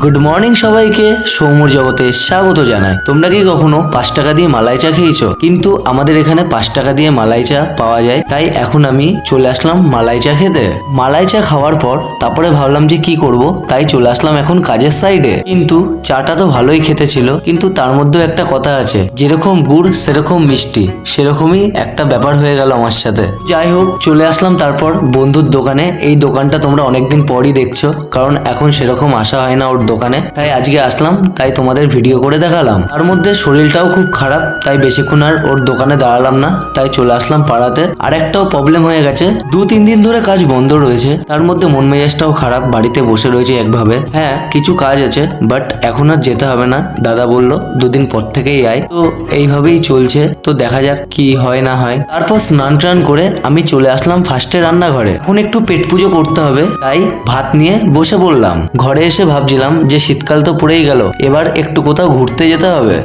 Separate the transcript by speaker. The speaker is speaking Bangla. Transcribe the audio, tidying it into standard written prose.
Speaker 1: গুড মর্নিং সবাইকে, সৌম্যর জগতে স্বাগত জানাই। তোমরা কি কখনো 5 টাকা দিয়ে মালাই চা খেয়েছো? কিন্তু আমাদের এখানে 5 টাকা দিয়ে মালাই চা পাওয়া যায়, তাই এখন আমি চলে আসলাম মালাই চা খেতে। মালাই চা খাওয়ার পর তারপরে ভাবলাম যে কি করব, তাই চলে আসলাম এখন কাজের সাইডে। কিন্তু চাটা তো ভালোই খেতে ছিল, কিন্তু তার মধ্যেও একটা কথা আছে, যেরকম গুড় সেরকম মিষ্টি, সেরকমই একটা ব্যাপার হয়ে গেল আমার সাথে। যাই হোক, চলে আসলাম তারপর বন্ধুর দোকানে। এই দোকানটা তোমরা অনেকদিন পরই দেখছো, কারণ এখন সেরকম আসা হয় না ওর দোকানে, তাই আজকে আসলাম, তাই তোমাদের ভিডিও করে দেখালাম। তার মধ্যে শরীরটাও খুব খারাপ, তাই বেশিক্ষণ আর ওর দোকানে দাঁড়ালাম না, তাই চলে আসলাম পাড়াতে। আর একটাও প্রবলেম হয়ে গেছে, 2-3 দিন ধরে কাজ বন্ধ রয়েছে, তার মধ্যে মন মেজাজটাও খারাপ, বাড়িতে বসে রয়েছে একভাবে। হ্যাঁ, কিছু কাজ আছে, বাট এখন আর যেতে হবে না, দাদা বললো 2 দিন পর থেকেই আয়। তো এইভাবেই চলছে, তো দেখা যাক কি হয় না হয়। তারপর স্নান টান করে আমি চলে আসলাম ফার্স্টে রান্নাঘরে। এখন একটু পেট পুজো করতে হবে, তাই ভাত নিয়ে বসে পড়লাম। ঘরে এসে ভাবছিলাম যে শীতকাল তো পড়েই গেল, এবার একটু কোথাও ঘুরতে যেতে হবে।